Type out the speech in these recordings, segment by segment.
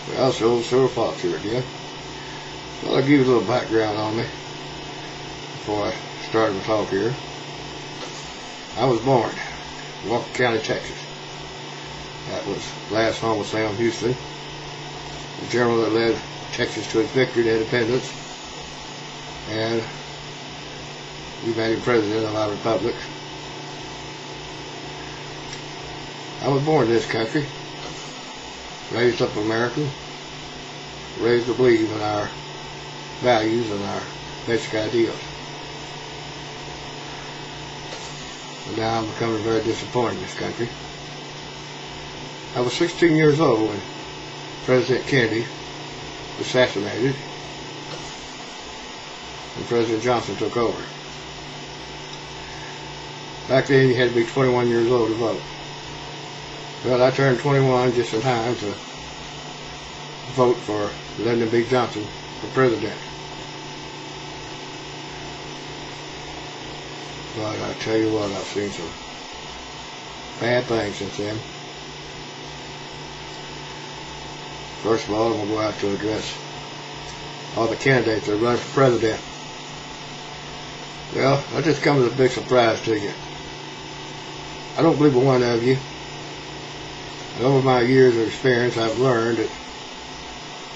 Well, it's old Sir Fox here again. Well, I'll give you a little background on me before I start the talk here. I was born in Walker County, Texas. That was last home of Sam Houston, the general that led Texas to its victory and independence, and we made him president of our republic. I was born in this country, raised up American, raised to believe in our values and our basic ideals. But now I'm becoming very disappointed in this country. I was 16 years old when President Kennedy was assassinated and President Johnson took over. Back then you had to be 21 years old to vote. Well, I turned 21 just in time to vote for Lyndon B. Johnson for president. But I tell you what, I've seen some bad things since then. First of all, I'm going to go out to address all the candidates that run for president. Well, that just comes as a big surprise to you. I don't believe in one of you. And over my years of experience, I've learned that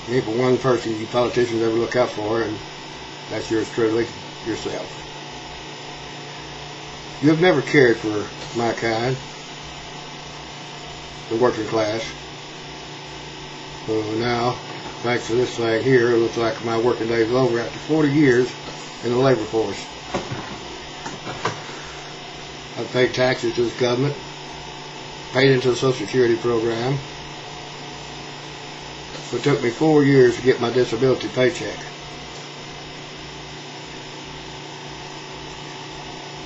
there ain't but one person you politicians ever look out for, and that's yours truly, yourself. You have never cared for my kind, the working class. So now, thanks to this thing here, it looks like my working day is over after 40 years in the labor force. I've paid taxes to this government, paid into the Social Security program. So it took me 4 years to get my disability paycheck.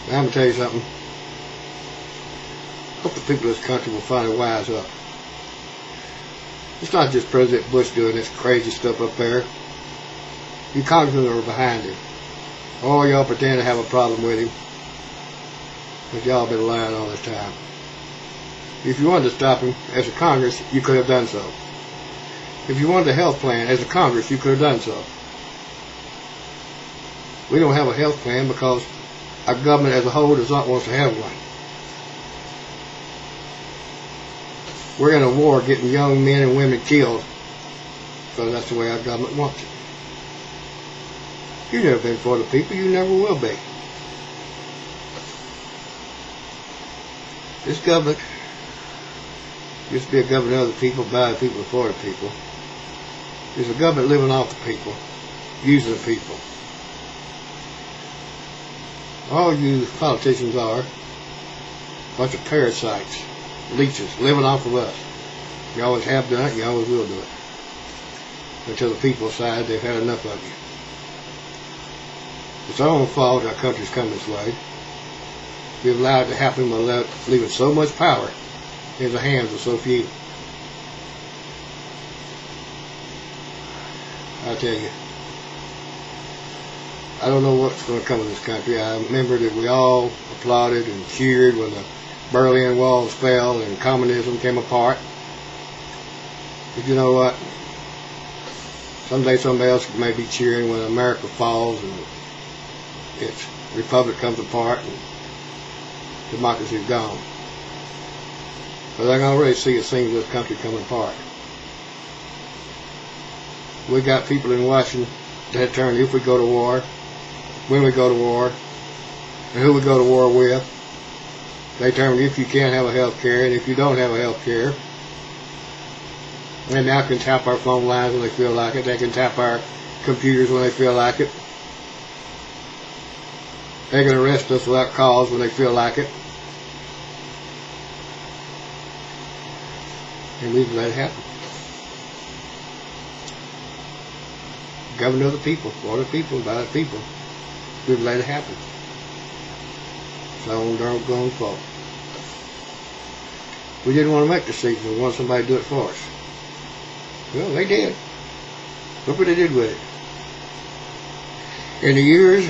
Now I'm going to tell you something. I hope the people of this country will finally wise up. It's not just President Bush doing this crazy stuff up there. You congressmen are behind him. All y'all pretend to have a problem with him, but y'all been lying all this time. If you wanted to stop him as a Congress, you could have done so. If you wanted a health plan as a Congress, you could have done so. We don't have a health plan because our government as a whole does not want to have one. We're in a war getting young men and women killed because that's the way our government wants it. You've never been for the people, you never will be. This government used to be a government of the people, by the people, for the people. It's a government living off the people, using the people. All you politicians are a bunch of parasites, leeches, living off of us. You always have done it, you always will do it. Until the people decide they've had enough of you. It's our own fault our country's come this way. We've allowed it to happen by leaving so much power in the hands of so few. I tell you, I don't know what's going to come of this country. I remember that we all applauded and cheered when the Berlin Wall fell and communism came apart. But you know what? Someday somebody else may be cheering when America falls and its republic comes apart and democracy is gone. But I can already see it seems this country coming apart. We got people in Washington that turn if we go to war, when we go to war, and who we go to war with. They determine if you can have a health care and if you don't have a health care. They now can tap our phone lines when they feel like it. They can tap our computers when they feel like it. They can arrest us without cause when they feel like it. And we've let it happen. Government of the people, for the people, by the people. We've let it happen. It's our own darn grown fault. We didn't want to make decisions. We wanted somebody to do it for us. Well, they did. Look what they did with it. In the years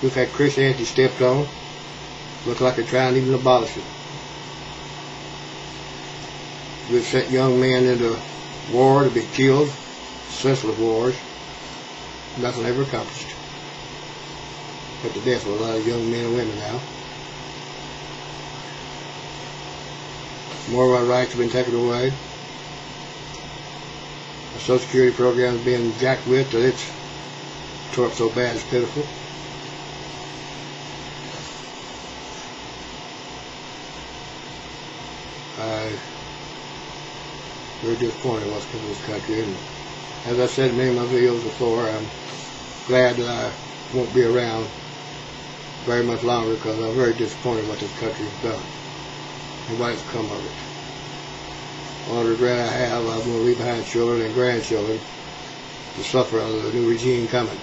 we've had Christianity stepped on, look like they're trying to even abolish it. We've sent young men into war to be killed, senseless wars, nothing ever accomplished. Put to death with a lot of young men and women now. More of our rights have been taken away. The Social Security program is being jacked with till it's tore up so bad it's pitiful. I'm very disappointed in what's coming to this country, and as I said in many of my videos before, I'm glad that I won't be around very much longer because I'm very disappointed in what this country has done and what has come of it. All the regret I have, I'm going to leave behind children and grandchildren to suffer under the new regime coming.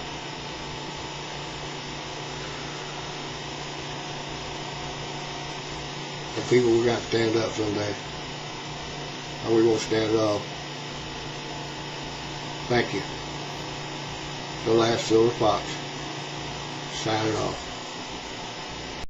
The people, we're going to stand up someday, or we won't stand at all. Thank you. The Last Silver Fox, signing off.